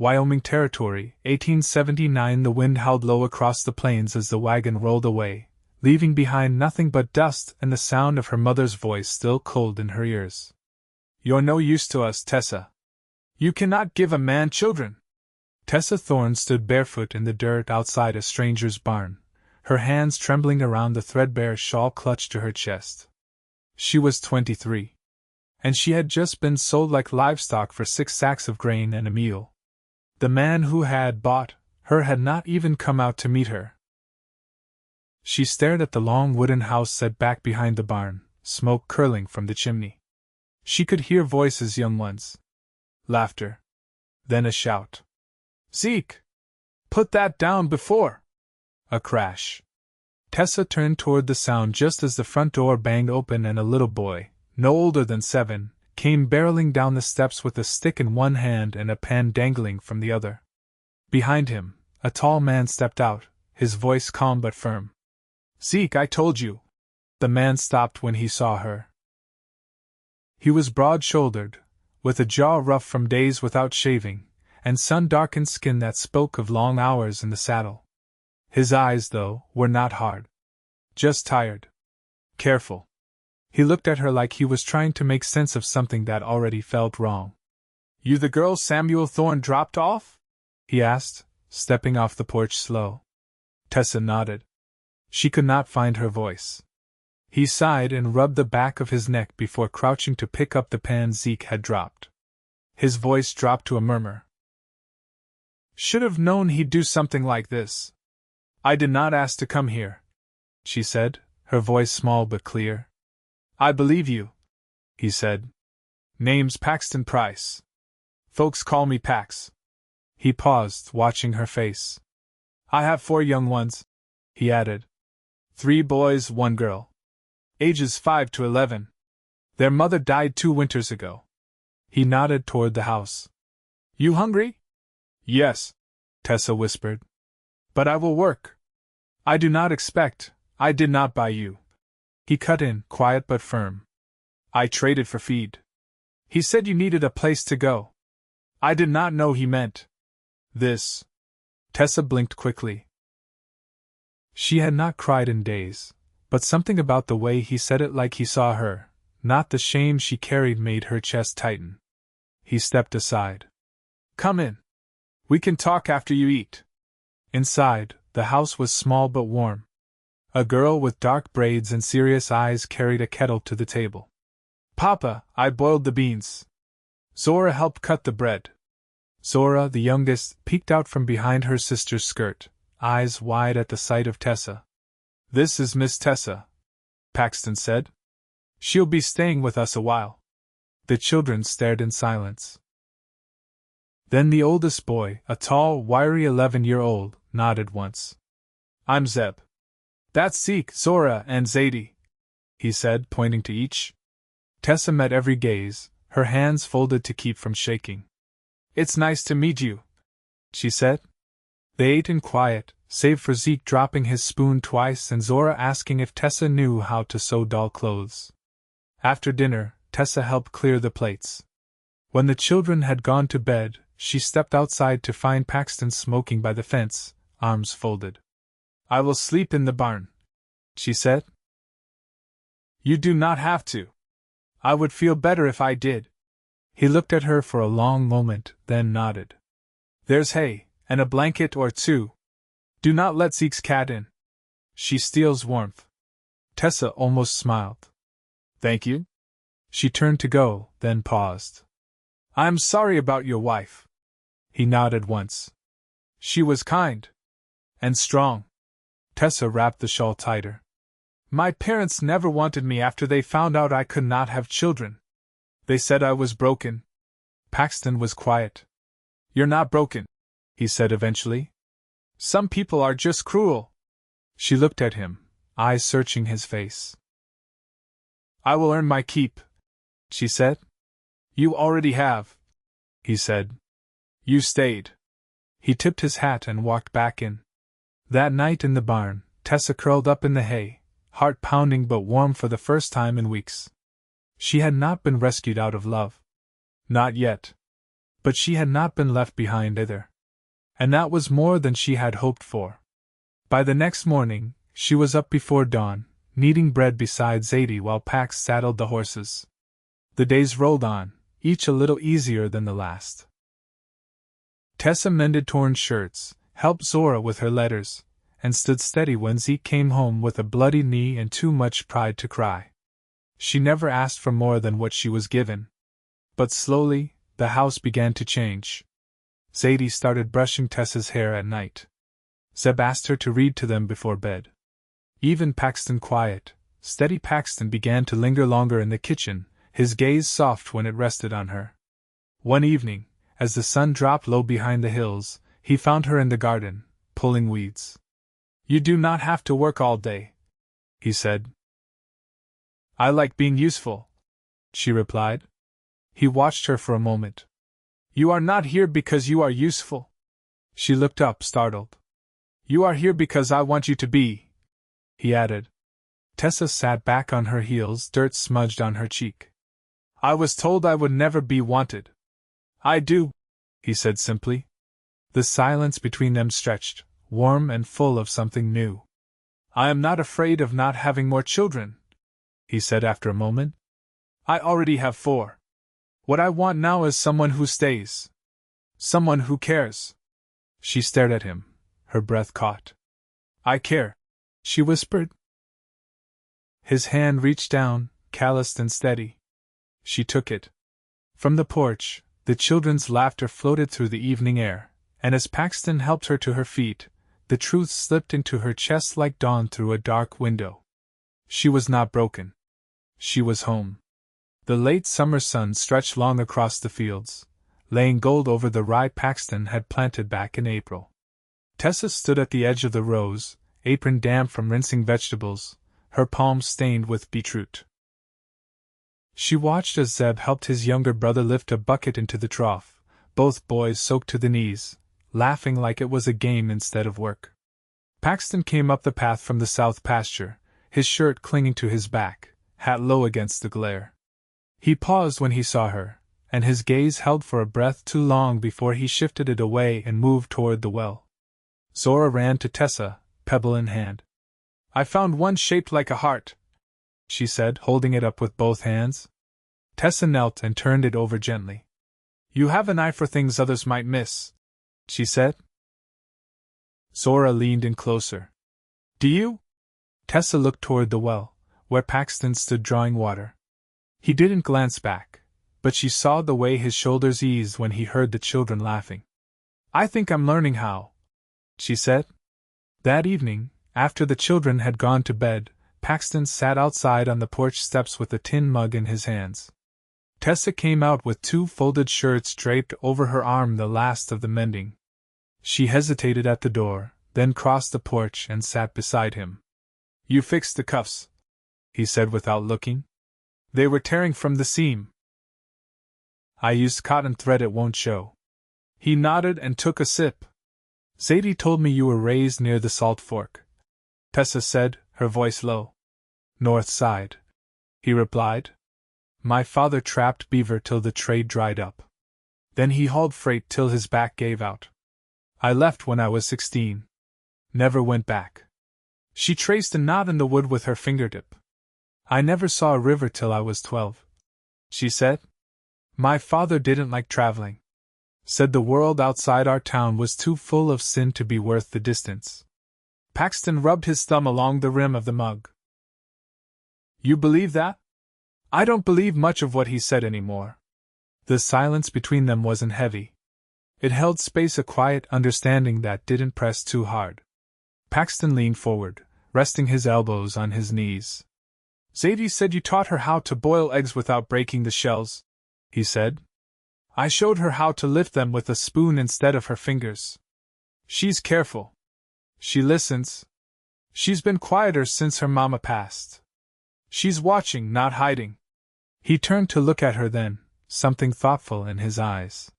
Wyoming Territory, 1879. The wind howled low across the plains as the wagon rolled away, leaving behind nothing but dust and the sound of her mother's voice still cold in her ears. "You're no use to us, Tessa. You cannot give a man children." Tessa Thorne stood barefoot in the dirt outside a stranger's barn, her hands trembling around the threadbare shawl clutched to her chest. She was 23. And she had just been sold like livestock for 6 sacks of grain and a meal. The man who had bought her had not even come out to meet her. She stared at the long wooden house set back behind the barn, smoke curling from the chimney. She could hear voices, young ones. Laughter. Then a shout. "Zeke! Put that down before!" A crash. Tessa turned toward the sound just as the front door banged open and a little boy, no older than 7, came barreling down the steps with a stick in one hand and a pan dangling from the other. Behind him, a tall man stepped out, his voice calm but firm. "Zeke, I told you." The man stopped when he saw her. He was broad-shouldered, with a jaw rough from days without shaving, and sun-darkened skin that spoke of long hours in the saddle. His eyes, though, were not hard. Just tired. Careful. He looked at her like he was trying to make sense of something that already felt wrong. "You the girl Samuel Thorne dropped off?" he asked, stepping off the porch slow. Tessa nodded. She could not find her voice. He sighed and rubbed the back of his neck before crouching to pick up the pan Zeke had dropped. His voice dropped to a murmur. "Should have known he'd do something like this. I did not ask to come here," she said, her voice small but clear. "I believe you," he said. "Name's Paxton Price. Folks call me Pax." He paused, watching her face. "I have 4 young ones," he added. 3 boys, 1 girl. Ages 5 to 11. Their mother died 2 winters ago." He nodded toward the house. "You hungry?" "Yes," Tessa whispered. "But I will work. I do not expect, I did not buy you." He cut in, quiet but firm. "I traded for feed. He said you needed a place to go. I did not know he meant this." Tessa blinked quickly. She had not cried in days, but something about the way he said it, like he saw her, not the shame she carried, made her chest tighten. He stepped aside. "Come in. We can talk after you eat." Inside, the house was small but warm. A girl with dark braids and serious eyes carried a kettle to the table. "Papa, I boiled the beans. Zora helped cut the bread." Zora, the youngest, peeked out from behind her sister's skirt, eyes wide at the sight of Tessa. "This is Miss Tessa," Paxton said. "She'll be staying with us a while." The children stared in silence. Then the oldest boy, a tall, wiry 11-year-old, nodded once. "I'm Zeb. That's Zeke, Zora, and Zadie," he said, pointing to each. Tessa met every gaze, her hands folded to keep from shaking. "It's nice to meet you," she said. They ate in quiet, save for Zeke dropping his spoon twice and Zora asking if Tessa knew how to sew doll clothes. After dinner, Tessa helped clear the plates. When the children had gone to bed, she stepped outside to find Paxton smoking by the fence, arms folded. "I will sleep in the barn," she said. "You do not have to. I would feel better if I did." He looked at her for a long moment, then nodded. "There's hay, and a blanket or 2. Do not let Zeke's cat in. She steals warmth." Tessa almost smiled. "Thank you." She turned to go, then paused. "I am sorry about your wife." He nodded once. "She was kind. And strong." Tessa wrapped the shawl tighter. "My parents never wanted me after they found out I could not have children. They said I was broken." Paxton was quiet. "You're not broken," he said eventually. "Some people are just cruel." She looked at him, eyes searching his face. "I will earn my keep," she said. "You already have," he said. "You stayed." He tipped his hat and walked back in. That night in the barn, Tessa curled up in the hay, heart pounding but warm for the first time in weeks. She had not been rescued out of love. Not yet. But she had not been left behind either. And that was more than she had hoped for. By the next morning, she was up before dawn, kneading bread beside Zadie while Pax saddled the horses. The days rolled on, each a little easier than the last. Tessa mended torn shirts, helped Zora with her letters, and stood steady when Zeke came home with a bloody knee and too much pride to cry. She never asked for more than what she was given. But slowly, the house began to change. Zadie started brushing Tessa's hair at night. Zeb asked her to read to them before bed. Even Paxton steady Paxton began to linger longer in the kitchen, his gaze soft when it rested on her. One evening, as the sun dropped low behind the hills, he found her in the garden, pulling weeds. "You do not have to work all day," he said. "I like being useful," she replied. He watched her for a moment. "You are not here because you are useful." She looked up, startled. "You are here because I want you to be," he added. Tessa sat back on her heels, dirt smudged on her cheek. "I was told I would never be wanted." "I do," he said simply. The silence between them stretched, warm and full of something new. "I am not afraid of not having more children," he said after a moment. "I already have 4. What I want now is someone who stays. Someone who cares." She stared at him, her breath caught. "I care," she whispered. His hand reached down, calloused and steady. She took it. From the porch, the children's laughter floated through the evening air, and as Paxton helped her to her feet, the truth slipped into her chest like dawn through a dark window. She was not broken. She was home. The late summer sun stretched long across the fields, laying gold over the rye Paxton had planted back in April. Tessa stood at the edge of the rows, apron damp from rinsing vegetables, her palms stained with beetroot. She watched as Zeb helped his younger brother lift a bucket into the trough, both boys soaked to the knees, laughing like it was a game instead of work. Paxton came up the path from the south pasture, his shirt clinging to his back, hat low against the glare. He paused when he saw her, and his gaze held for a breath too long before he shifted it away and moved toward the well. Zora ran to Tessa, pebble in hand. "I found one shaped like a heart," she said, holding it up with both hands. Tessa knelt and turned it over gently. "You have an eye for things others might miss," she said. Zora leaned in closer. "Do you?" Tessa looked toward the well, where Paxton stood drawing water. He didn't glance back, but she saw the way his shoulders eased when he heard the children laughing. "I think I'm learning how," she said. That evening, after the children had gone to bed, Paxton sat outside on the porch steps with a tin mug in his hands. Tessa came out with 2 folded shirts draped over her arm, the last of the mending. She hesitated at the door, then crossed the porch and sat beside him. "You fixed the cuffs," he said without looking. "They were tearing from the seam." "I used cotton thread, it won't show." He nodded and took a sip. "Zadie told me you were raised near the Salt Fork," Tessa said, her voice low. "North side," he replied. "My father trapped beaver till the trade dried up. Then he hauled freight till his back gave out. I left when I was 16. Never went back." She traced a knot in the wood with her fingertip. "I never saw a river till I was 12, she said. "My father didn't like traveling. Said the world outside our town was too full of sin to be worth the distance." Paxton rubbed his thumb along the rim of the mug. "You believe that?" "I don't believe much of what he said anymore." The silence between them wasn't heavy. It held space, a quiet understanding that didn't press too hard. Paxton leaned forward, resting his elbows on his knees. "Zadie said you taught her how to boil eggs without breaking the shells," he said. "I showed her how to lift them with a spoon instead of her fingers. She's careful. She listens. She's been quieter since her mama passed. She's watching, not hiding." He turned to look at her then, something thoughtful in his eyes.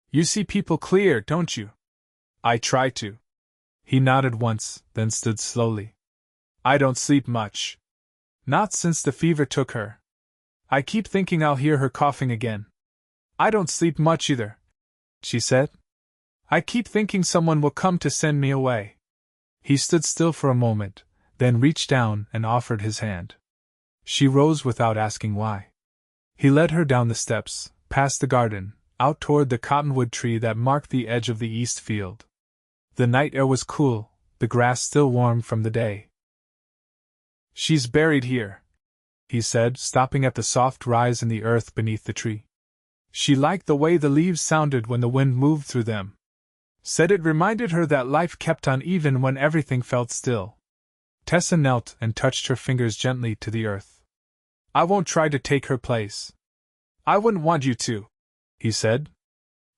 "You see people clear, don't you?" "I try to." He nodded once, then stood slowly. "I don't sleep much. Not since the fever took her. I keep thinking I'll hear her coughing again. I don't sleep much either, she said. I keep thinking someone will come to send me away. He stood still for a moment, then reached down and offered his hand. She rose without asking why. He led her down the steps, past the garden, out toward the cottonwood tree that marked the edge of the east field. The night air was cool, the grass still warm from the day. She's buried here, he said, stopping at the soft rise in the earth beneath the tree. She liked the way the leaves sounded when the wind moved through them. Said it reminded her that life kept on even when everything felt still. Tessa knelt and touched her fingers gently to the earth. I won't try to take her place. I wouldn't want you to, he said.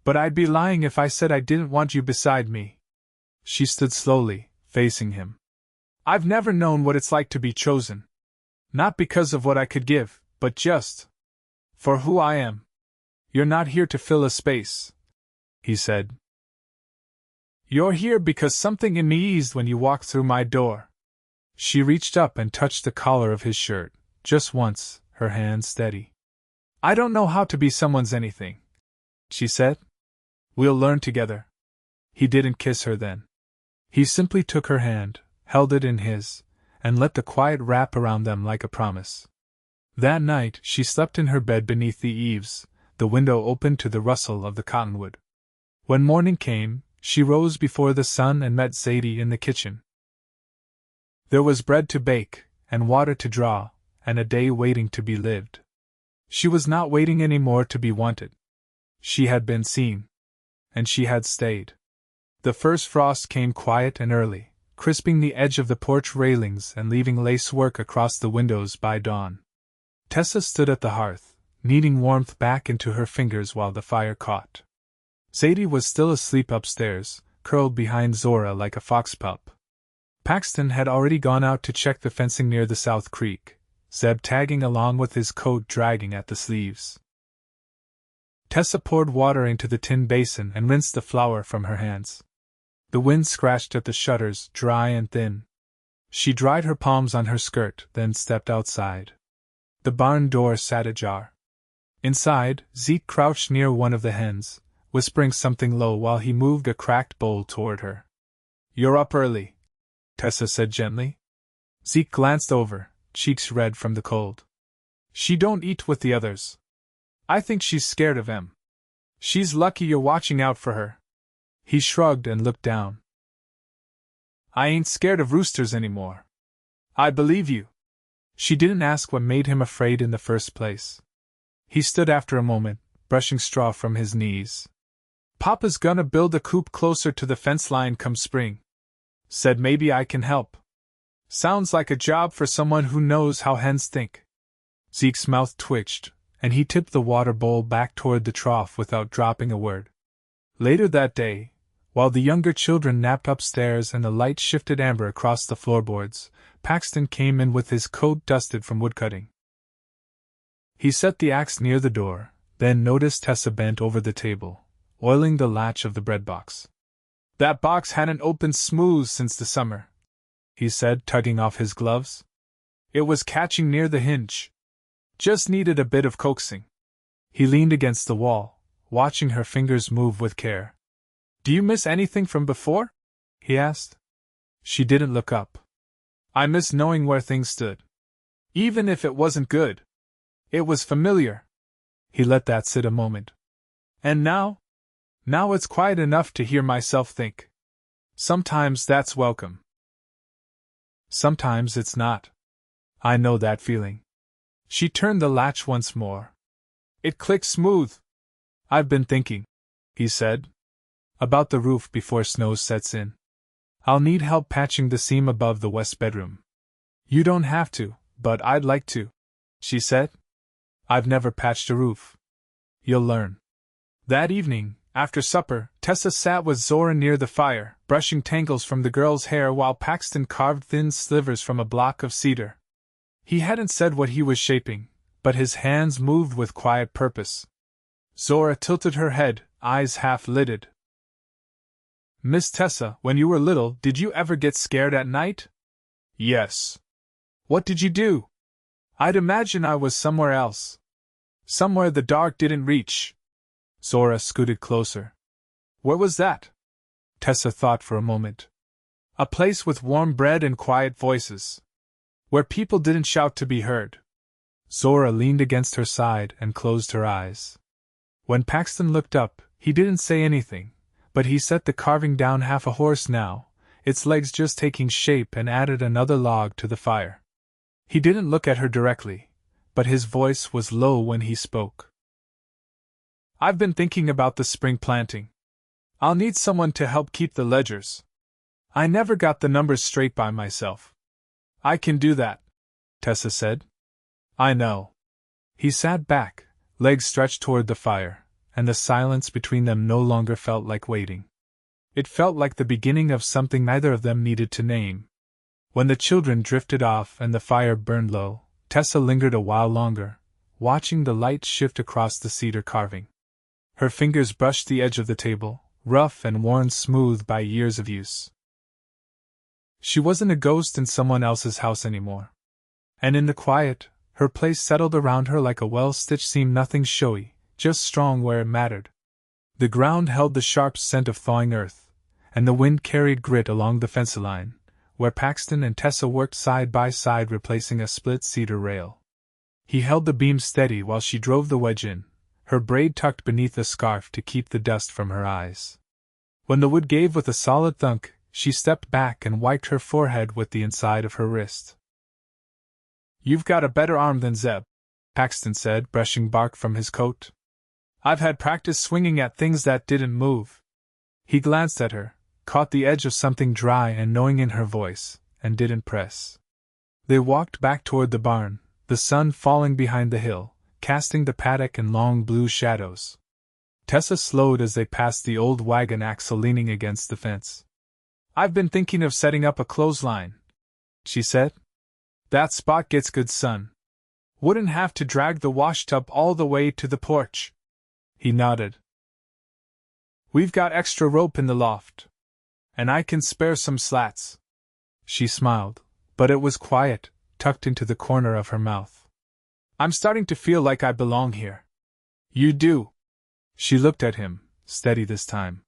But I'd be lying if I said I didn't want you beside me. She stood slowly, facing him. I've never known what it's like to be chosen. Not because of what I could give, but just for who I am. You're not here to fill a space, he said. You're here because something in me eased when you walked through my door. She reached up and touched the collar of his shirt, just once, her hand steady. I don't know how to be someone's anything, she said. We'll learn together. He didn't kiss her then. He simply took her hand, held it in his, and let the quiet wrap around them like a promise. That night she slept in her bed beneath the eaves, the window open to the rustle of the cottonwood. When morning came, she rose before the sun and met Zadie in the kitchen. There was bread to bake, and water to draw, and a day waiting to be lived. She was not waiting any more to be wanted. She had been seen. And she had stayed. The first frost came quiet and early, crisping the edge of the porch railings and leaving lacework across the windows by dawn. Tessa stood at the hearth, kneading warmth back into her fingers while the fire caught. Zadie was still asleep upstairs, curled behind Zora like a fox pup. Paxton had already gone out to check the fencing near the South Creek, Zeb tagging along with his coat dragging at the sleeves. Tessa poured water into the tin basin and rinsed the flour from her hands. The wind scratched at the shutters, dry and thin. She dried her palms on her skirt, then stepped outside. The barn door sat ajar. Inside, Zeke crouched near one of the hens, whispering something low while he moved a cracked bowl toward her. You're up early, Tessa said gently. Zeke glanced over, cheeks red from the cold. She don't eat with the others. I think she's scared of em. She's lucky you're watching out for her. He shrugged and looked down. I ain't scared of roosters anymore. I believe you. She didn't ask what made him afraid in the first place. He stood after a moment, brushing straw from his knees. Papa's gonna build a coop closer to the fence line come spring. Said maybe I can help. Sounds like a job for someone who knows how hens think. Zeke's mouth twitched, and he tipped the water bowl back toward the trough without dropping a word. Later that day, while the younger children napped upstairs and the light shifted amber across the floorboards, Paxton came in with his coat dusted from woodcutting. He set the axe near the door, then noticed Tessa bent over the table, oiling the latch of the bread box. That box hadn't opened smooth since the summer, he said, tugging off his gloves. It was catching near the hinge. Just needed a bit of coaxing. He leaned against the wall, watching her fingers move with care. Do you miss anything from before? He asked. She didn't look up. I miss knowing where things stood. Even if it wasn't good. It was familiar. He let that sit a moment. And now? Now it's quiet enough to hear myself think. Sometimes that's welcome. Sometimes it's not. I know that feeling. She turned the latch once more. It clicked smooth. I've been thinking, he said, about the roof before snow sets in. I'll need help patching the seam above the west bedroom. You don't have to, but I'd like to, she said. I've never patched a roof. You'll learn. That evening, after supper, Tessa sat with Zora near the fire, brushing tangles from the girl's hair while Paxton carved thin slivers from a block of cedar. He hadn't said what he was shaping, but his hands moved with quiet purpose. Zora tilted her head, eyes half-lidded. Miss Tessa, when you were little, did you ever get scared at night? Yes. What did you do? I'd imagine I was somewhere else. Somewhere the dark didn't reach. Zora scooted closer. Where was that? Tessa thought for a moment. A place with warm bread and quiet voices. Where people didn't shout to be heard. Zora leaned against her side and closed her eyes. When Paxton looked up, he didn't say anything, but he set the carving down half a horse now, its legs just taking shape, and added another log to the fire. He didn't look at her directly, but his voice was low when he spoke. I've been thinking about the spring planting. I'll need someone to help keep the ledgers. I never got the numbers straight by myself. I can do that, Tessa said. I know. He sat back, legs stretched toward the fire, and the silence between them no longer felt like waiting. It felt like the beginning of something neither of them needed to name. When the children drifted off and the fire burned low, Tessa lingered a while longer, watching the light shift across the cedar carving. Her fingers brushed the edge of the table, rough and worn smooth by years of use. She wasn't a ghost in someone else's house anymore. And in the quiet, her place settled around her like a well-stitched seam, nothing showy, just strong where it mattered. The ground held the sharp scent of thawing earth, and the wind carried grit along the fence line, where Paxton and Tessa worked side by side replacing a split cedar rail. He held the beam steady while she drove the wedge in, her braid tucked beneath a scarf to keep the dust from her eyes. When the wood gave with a solid thunk, she stepped back and wiped her forehead with the inside of her wrist. You've got a better arm than Zeb, Paxton said, brushing bark from his coat. I've had practice swinging at things that didn't move. He glanced at her, caught the edge of something dry and knowing in her voice, and didn't press. They walked back toward the barn, the sun falling behind the hill, casting the paddock in long blue shadows. Tessa slowed as they passed the old wagon axle leaning against the fence. I've been thinking of setting up a clothesline, she said. That spot gets good sun. Wouldn't have to drag the washtub all the way to the porch. He nodded. We've got extra rope in the loft. And I can spare some slats. She smiled, but it was quiet, tucked into the corner of her mouth. I'm starting to feel like I belong here. You do? She looked at him, steady this time.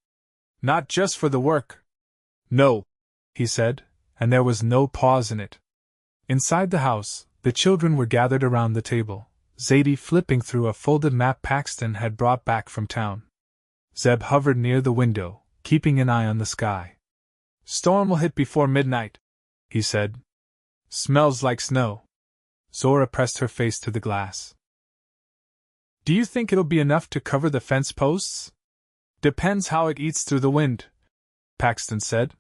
Not just for the work. No, he said, and there was no pause in it. Inside the house, the children were gathered around the table, Zadie flipping through a folded map Paxton had brought back from town. Zeb hovered near the window, keeping an eye on the sky. Storm will hit before midnight, he said. Smells like snow. Zora pressed her face to the glass. Do you think it'll be enough to cover the fence posts? Depends how it eats through the wind, Paxton said.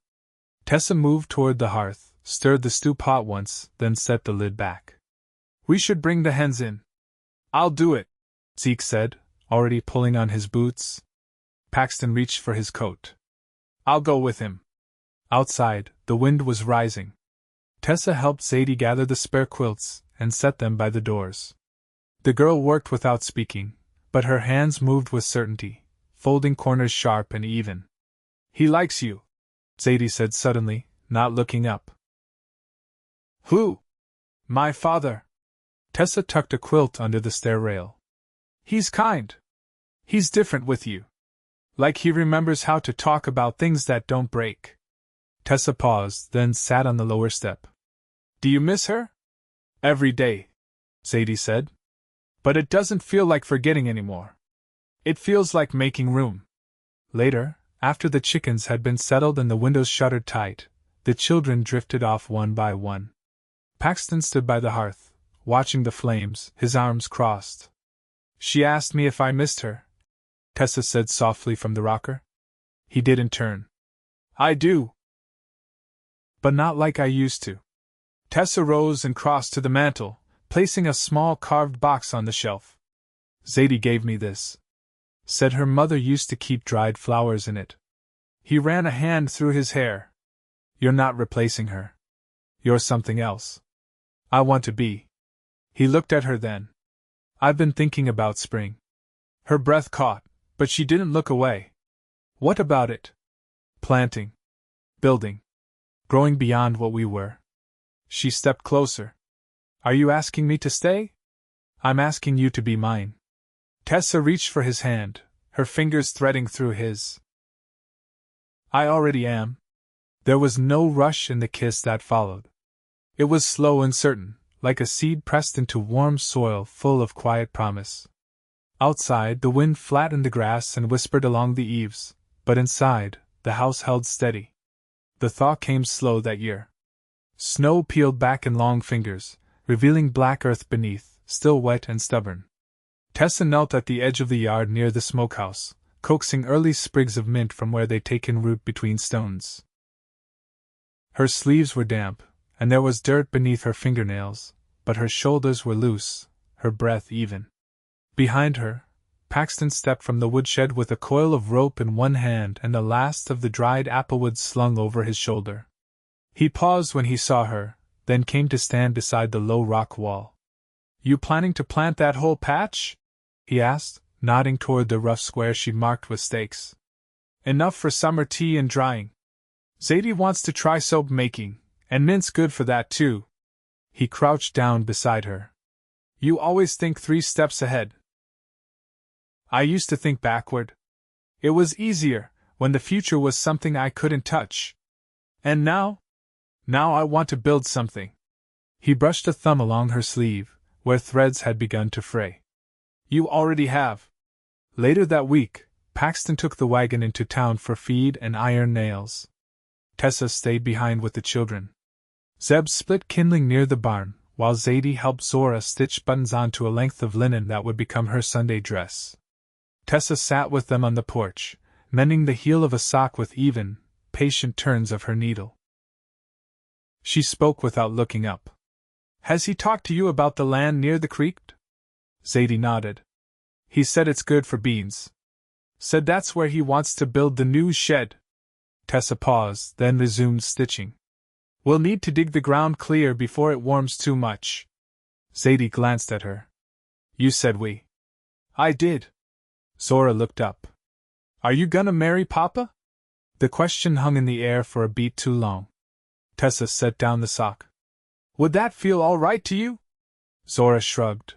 Tessa moved toward the hearth, stirred the stew pot once, then set the lid back. We should bring the hens in. I'll do it, Zeke said, already pulling on his boots. Paxton reached for his coat. I'll go with him. Outside, the wind was rising. Tessa helped Zadie gather the spare quilts and set them by the doors. The girl worked without speaking, but her hands moved with certainty, folding corners sharp and even. He likes you, Zadie said suddenly, not looking up. Who? My father. Tessa tucked a quilt under the stair rail. He's kind. He's different with you. Like he remembers how to talk about things that don't break. Tessa paused, then sat on the lower step. Do you miss her? Every day, Zadie said. But it doesn't feel like forgetting anymore. It feels like making room. Later, after the chickens had been settled and the windows shuttered tight, the children drifted off one by one. Paxton stood by the hearth, watching the flames, his arms crossed. She asked me if I missed her, Tessa said softly from the rocker. He didn't turn. I do. But not like I used to. Tessa rose and crossed to the mantel, placing a small carved box on the shelf. Zadie gave me this. Said her mother used to keep dried flowers in it. He ran a hand through his hair. You're not replacing her. You're something else. I want to be. He looked at her then. I've been thinking about spring. Her breath caught, but she didn't look away. What about it? Planting. Building. Growing beyond what we were. She stepped closer. Are you asking me to stay? I'm asking you to be mine. Tessa reached for his hand, her fingers threading through his. I already am. There was no rush in the kiss that followed. It was slow and certain, like a seed pressed into warm soil full of quiet promise. Outside, the wind flattened the grass and whispered along the eaves, but inside, the house held steady. The thaw came slow that year. Snow peeled back in long fingers, revealing black earth beneath, still wet and stubborn. Tessa knelt at the edge of the yard near the smokehouse, coaxing early sprigs of mint from where they'd taken root between stones. Her sleeves were damp, and there was dirt beneath her fingernails, but her shoulders were loose, her breath even. Behind her, Paxton stepped from the woodshed with a coil of rope in one hand and the last of the dried applewood slung over his shoulder. He paused when he saw her, then came to stand beside the low rock wall. "You planning to plant that whole patch?" he asked, nodding toward the rough square she'd marked with stakes. "Enough for summer tea and drying. Zadie wants to try soap making, and mint's good for that too." He crouched down beside her. "You always think 3 steps ahead." "I used to think backward. It was easier, when the future was something I couldn't touch. And now? Now I want to build something." He brushed a thumb along her sleeve, where threads had begun to fray. "You already have." Later that week, Paxton took the wagon into town for feed and iron nails. Tessa stayed behind with the children. Zeb split kindling near the barn, while Zadie helped Zora stitch buttons onto a length of linen that would become her Sunday dress. Tessa sat with them on the porch, mending the heel of a sock with even, patient turns of her needle. She spoke without looking up. "Has he talked to you about the land near the creek?" Zadie nodded. "He said it's good for beans. Said that's where he wants to build the new shed." Tessa paused, then resumed stitching. "We'll need to dig the ground clear before it warms too much." Zadie glanced at her. "You said we." "I did." Zora looked up. "Are you gonna marry Papa?" The question hung in the air for a beat too long. Tessa set down the sock. "Would that feel all right to you?" Zora shrugged.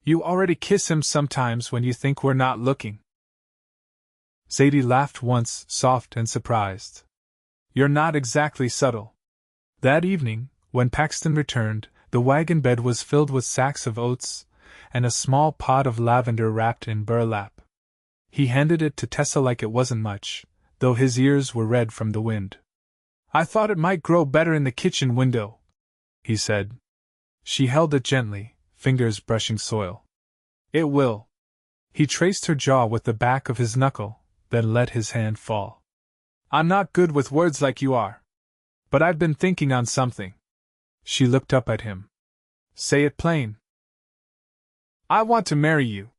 "You already kiss him sometimes when you think we're not looking." Zadie laughed once, soft and surprised. "You're not exactly subtle." That evening, when Paxton returned, the wagon bed was filled with sacks of oats and a small pot of lavender wrapped in burlap. He handed it to Tessa like it wasn't much, though his ears were red from the wind. "I thought it might grow better in the kitchen window," he said. She held it gently, fingers brushing soil. "It will." He traced her jaw with the back of his knuckle, then let his hand fall. "I'm not good with words like you are. But I've been thinking on something." She looked up at him. "Say it plain." "I want to marry you.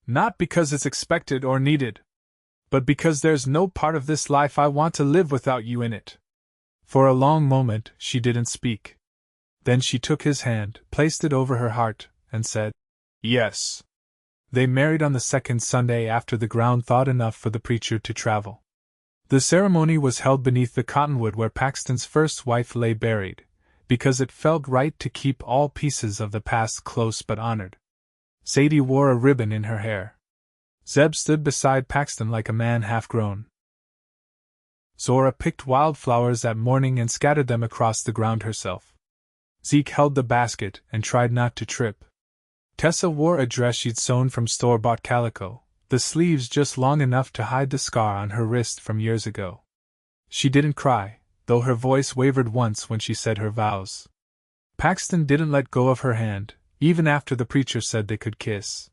Not because it's expected or needed, but because there's no part of this life I want to live without you in it." For a long moment she didn't speak. Then she took his hand, placed it over her heart, and said, "Yes." They married on the second Sunday after the ground thawed enough for the preacher to travel. The ceremony was held beneath the cottonwood where Paxton's first wife lay buried, because it felt right to keep all pieces of the past close but honored. Zadie wore a ribbon in her hair. Zeb stood beside Paxton like a man half-grown. Zora picked wildflowers that morning and scattered them across the ground herself. Zeke held the basket and tried not to trip. Tessa wore a dress she'd sewn from store-bought calico, the sleeves just long enough to hide the scar on her wrist from years ago. She didn't cry, though her voice wavered once when she said her vows. Paxton didn't let go of her hand, even after the preacher said they could kiss.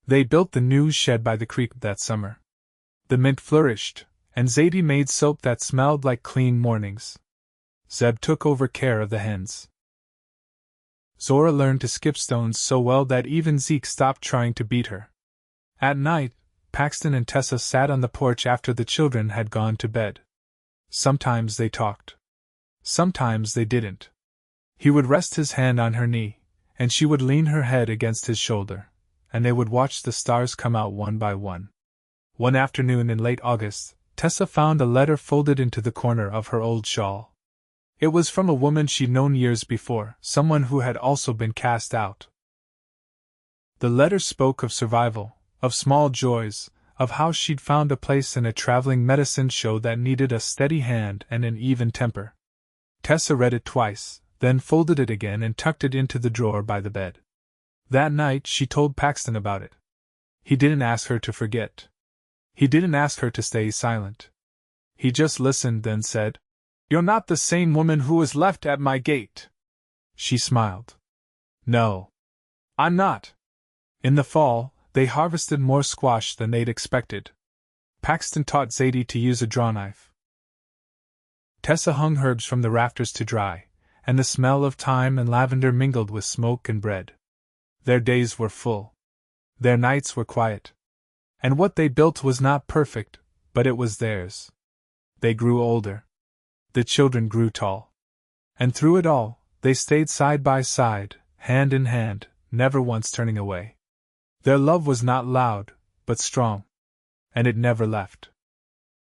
They built the new shed by the creek that summer. The mint flourished, and Zadie made soap that smelled like clean mornings. Zeb took over care of the hens. Zora learned to skip stones so well that even Zeke stopped trying to beat her. At night, Paxton and Tessa sat on the porch after the children had gone to bed. Sometimes they talked. Sometimes they didn't. He would rest his hand on her knee, and she would lean her head against his shoulder, and they would watch the stars come out one by one. One afternoon in late August, Tessa found a letter folded into the corner of her old shawl. It was from a woman she'd known years before, someone who had also been cast out. The letter spoke of survival, of small joys, of how she'd found a place in a traveling medicine show that needed a steady hand and an even temper. Tessa read it twice, then folded it again and tucked it into the drawer by the bed. That night she told Paxton about it. He didn't ask her to forget. He didn't ask her to stay silent. He just listened, then said, "You're not the same woman who was left at my gate." She smiled. "No. I'm not." In the fall, they harvested more squash than they'd expected. Paxton taught Zadie to use a drawknife. Tessa hung herbs from the rafters to dry, and the smell of thyme and lavender mingled with smoke and bread. Their days were full. Their nights were quiet. And what they built was not perfect, but it was theirs. They grew older. The children grew tall. And through it all, they stayed side by side, hand in hand, never once turning away. Their love was not loud, but strong. And it never left.